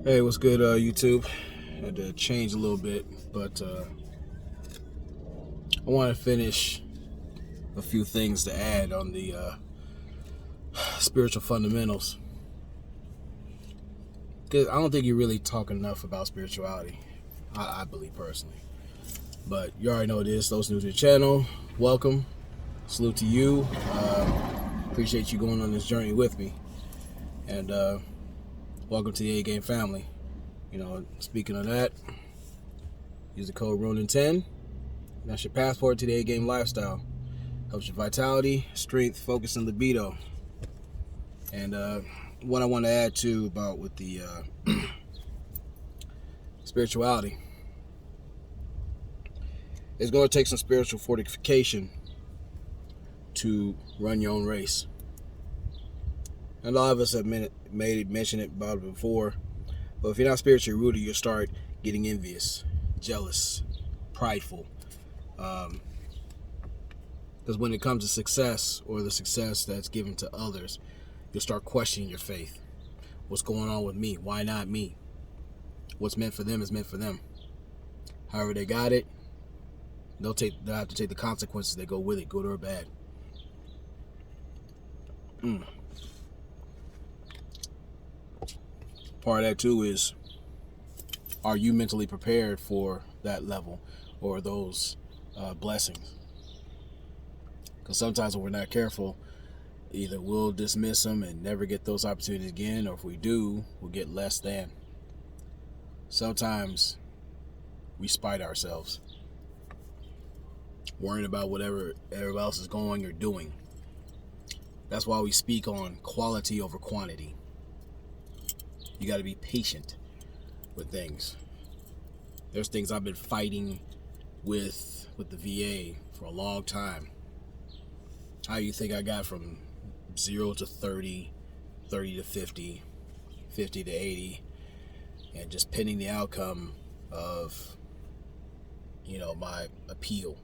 Hey, what's good, YouTube? Had to change a little bit, but I want to finish a few things to add on the spiritual fundamentals. Because I don't think you really talk enough about spirituality, I believe personally. But you already know this. Those new to the channel, welcome. Salute to you. Appreciate you going on this journey with me. And welcome to the A-Game family. Speaking of that, use the code RONIN10. That's your passport to the A-Game lifestyle. Helps your vitality, strength, focus, and libido. And what I want to add to about with the spirituality is going to take some spiritual fortification to run your own race. And a lot of us have mentioned it about it before, but if you're not spiritually rooted, you'll start getting envious, jealous, prideful. Because when it comes to success or the success that's given to others, you'll start questioning your faith. What's going on with me? Why not me? What's meant for them is meant for them. However they got it, they'll have to take the consequences that go with it, good or bad. Part of that too is, are you mentally prepared for that level or those blessings? Because sometimes when we're not careful, either we'll dismiss them and never get those opportunities again, or if we do, we'll get less than. Sometimes we spite ourselves, worrying about whatever everybody else is going or doing. That's why we speak on quality over quantity. You got to be patient with things. There's things I've been fighting with the VA for a long time. How you think I got from 0 to 30, 30 to 50, 50 to 80, and just pending the outcome of, my appeal.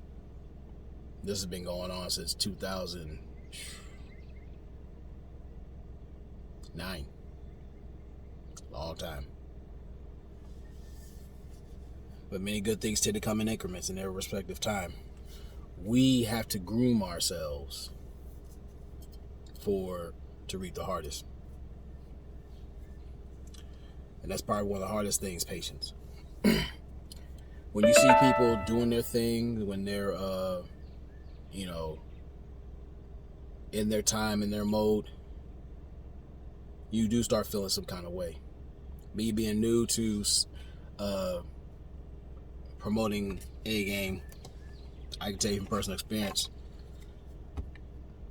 This has been going on since 2009. Long time. But many good things tend to come in increments in their respective time. We have to groom ourselves to reap the hardest. And that's probably one of the hardest things, patience. When you see people doing their thing, when they're in their time, in their mode, you do start feeling some kind of way. Me being new to promoting A-Game, I can tell you from personal experience,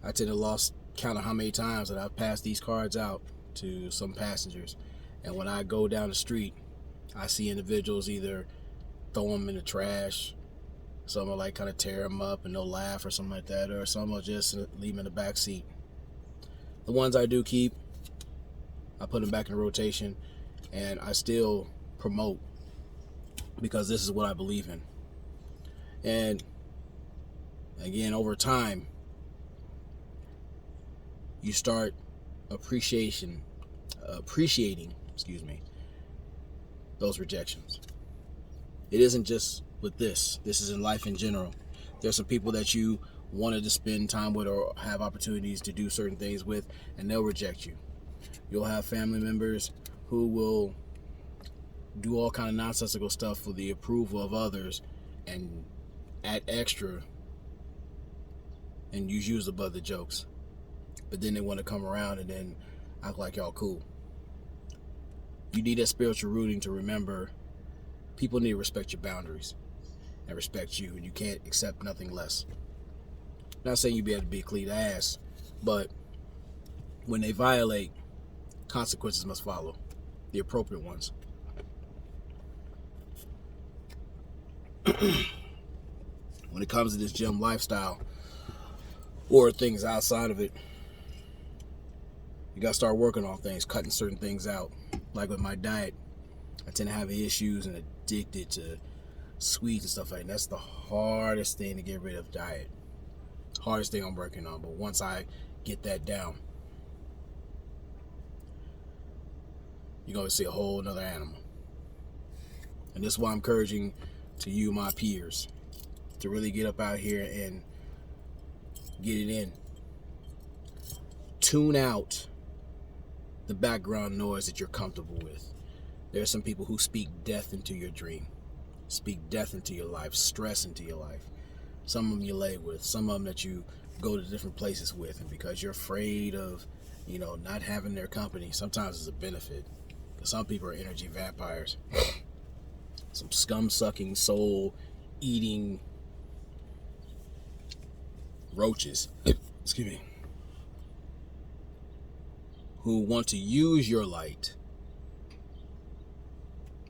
I tend to lost count of how many times that I've passed these cards out to some passengers, and when I go down the street, I see individuals either throw them in the trash, some will kind of tear them up and they'll laugh or something like that, or some will just leave them in the back seat. The ones I do keep, I put them back in rotation, and I still promote because this is what I believe in. And again, over time, you start appreciating those rejections. It isn't just with this is in life in general. There's some people that you wanted to spend time with or have opportunities to do certain things with, and they'll reject you. You'll have family members who will do all kind of nonsensical stuff for the approval of others and add extra and use you as above the jokes. But then they want to come around and then act like y'all cool. You need that spiritual rooting to remember people need to respect your boundaries and respect you, and you can't accept nothing less. Not saying you be able to be a clean ass, but when they violate, consequences must follow, the appropriate ones. When it comes to this gym lifestyle or things outside of it, you gotta start working on things, cutting certain things out. Like with my diet, I tend to have issues and addicted to sweets and stuff like that. That's the hardest thing to get rid of, diet. Hardest thing I'm working on, but once I get that down, you're going to see a whole nother animal. And this is why I'm encouraging to you, my peers, to really get up out here and get it in. Tune out the background noise that you're comfortable with. There are some people who speak death into your dream, speak death into your life, stress into your life. Some of them you lay with, some of them that you go to different places with, and because you're afraid of, not having their company, sometimes it's a benefit. Because some people are energy vampires. Some scum-sucking, soul-eating roaches, excuse me, who want to use your light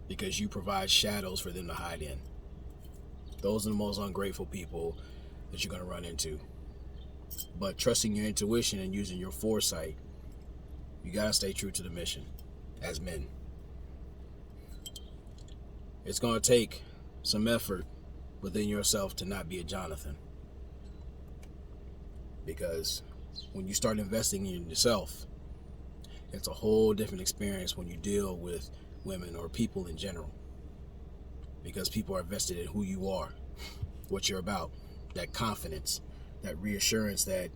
because you provide shadows for them to hide in. Those are the most ungrateful people that you're going to run into. But trusting your intuition and using your foresight, you got to stay true to the mission as men. It's going to take some effort within yourself to not be a Jonathan. Because when you start investing in yourself, it's a whole different experience when you deal with women or people in general. Because people are invested in who you are, what you're about, that confidence, that reassurance that,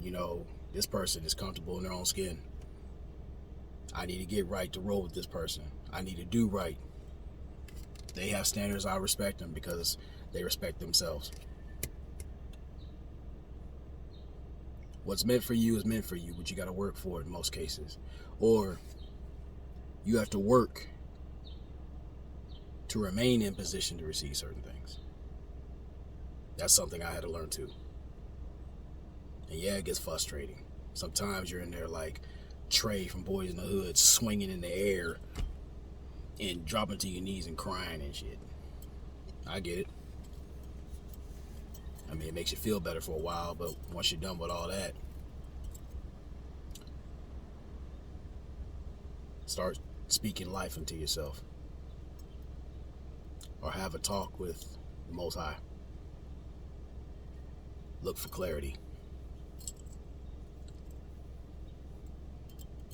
this person is comfortable in their own skin. I need to get right to roll with this person. I need to do right. They have standards, I respect them because they respect themselves. What's meant for you is meant for you, but you got to work for it in most cases. Or you have to work to remain in position to receive certain things. That's something I had to learn too. And yeah, it gets frustrating. Sometimes you're in there like Trey from Boys in the Hood, swinging in the air and dropping to your knees and crying and shit. I get it. I mean, it makes you feel better for a while, but once you're done with all that, start speaking life into yourself. Or have a talk with the Most High. Look for clarity.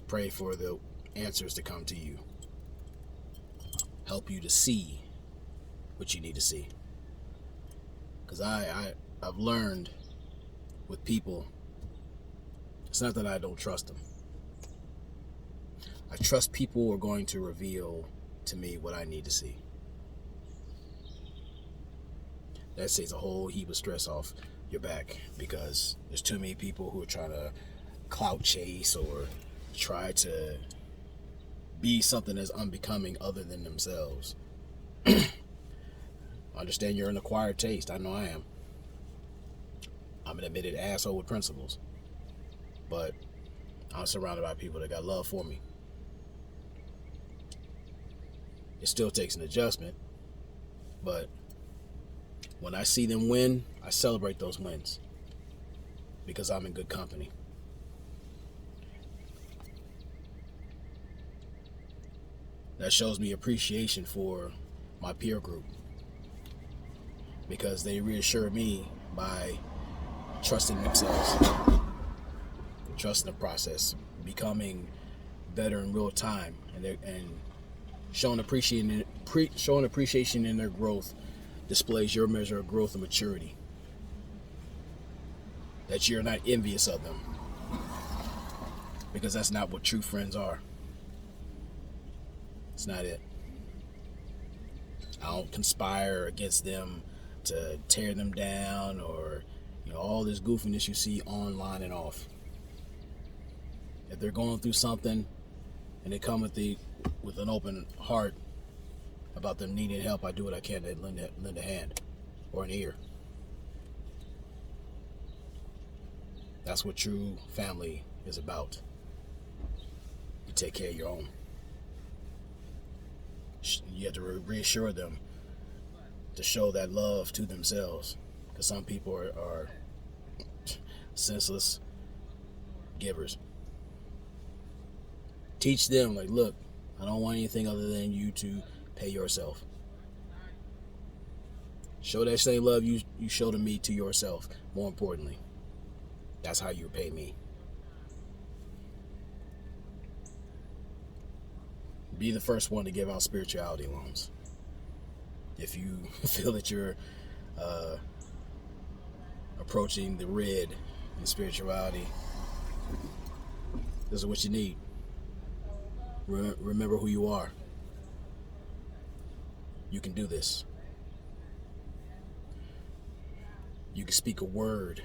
Pray for the answers to come to you. Help you to see what you need to see. Because I've learned with people, it's not that I don't trust them. I trust people are going to reveal to me what I need to see. That takes a whole heap of stress off your back because there's too many people who are trying to clout chase or try to be something that's unbecoming other than themselves. Understand you're an acquired taste. I know I am. I'm an admitted asshole with principles. But I'm surrounded by people that got love for me. It still takes an adjustment. But when I see them win, I celebrate those wins. Because I'm in good company. That shows me appreciation for my peer group. Because they reassure me by trusting themselves, trusting the process, becoming better in real time, and showing appreciation in their growth displays your measure of growth and maturity. That you're not envious of them, because that's not what true friends are. It's not it. I don't conspire against them to tear them down or all this goofiness you see online and off. If they're going through something and they come with an open heart about them needing help, I do what I can to lend a hand or an ear. That's what true family is about. You take care of your own. You have to reassure them to show that love to themselves, because some people are senseless givers. Teach them, like, look, I don't want anything other than you to pay yourself. Show that same love you show to me to yourself. More importantly, that's how you pay me. Be the first one to give out spirituality loans. If you feel that you're approaching the red in spirituality, this is what you need. Remember who you are. You can do this. You can speak a word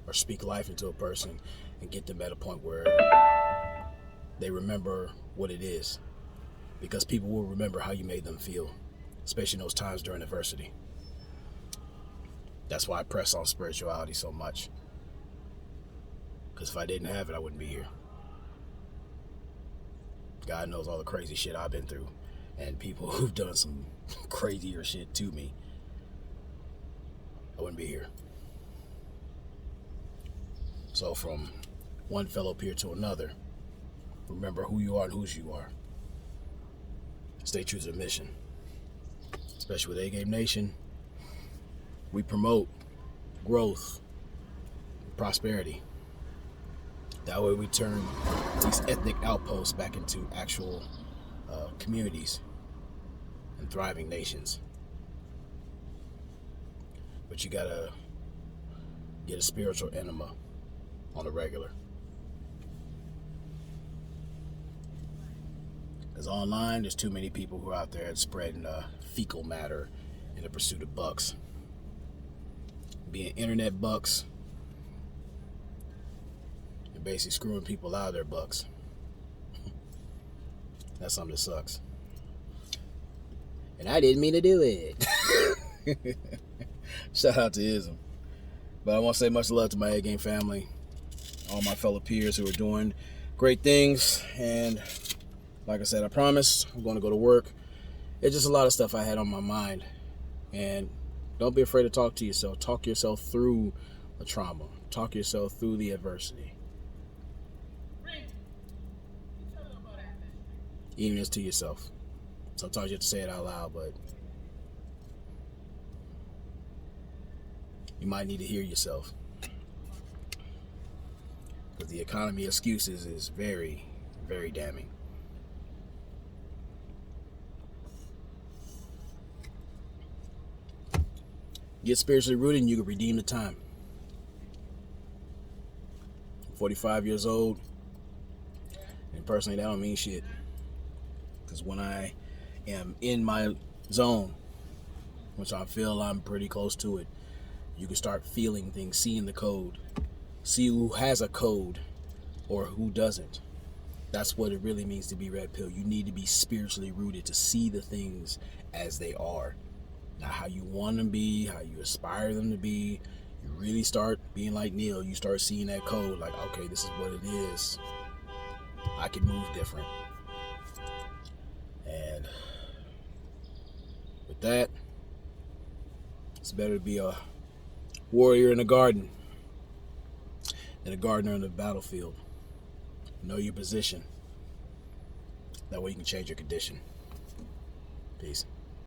or speak life into a person and get them at a point where they remember what it is. Because people will remember how you made them feel, especially in those times during adversity. That's why I press on spirituality so much. Because if I didn't have it, I wouldn't be here. God knows all the crazy shit I've been through, and people who've done some crazier shit to me. I wouldn't be here. So from one fellow peer to another, remember who you are and whose you are. Stay true to the mission. Especially with A-Game Nation, we promote growth, prosperity. That way we turn these ethnic outposts back into actual communities and thriving nations. But you gotta get a spiritual enema on the regular. Because online, there's too many people who are out there spreading fecal matter in the pursuit of bucks. Being internet bucks and basically screwing people out of their bucks. That's something that sucks. And I didn't mean to do it. Shout out to Ism. But I want to say much love to my A-Game family, all my fellow peers who are doing great things. And like I said, I promise I'm going to go to work. It's just a lot of stuff I had on my mind. And don't be afraid to talk to yourself. Talk yourself through the trauma. Talk yourself through the adversity. Even as to yourself. Sometimes you have to say it out loud, but you might need to hear yourself. Because the economy of excuses is very, very damning. Get spiritually rooted and you can redeem the time. I'm 45 years old, and personally that don't mean shit. Because when I am in my zone, which I feel I'm pretty close to it, you can start feeling things, seeing the code. See who has a code or who doesn't. That's what it really means to be red pill. You need to be spiritually rooted to see the things as they are. Not how you want them to be, how you aspire them to be. You really start being like Neil. You start seeing that code like, okay, this is what it is. I can move different. And with that, it's better to be a warrior in the garden than a gardener in the battlefield. Know your position. That way you can change your condition. Peace.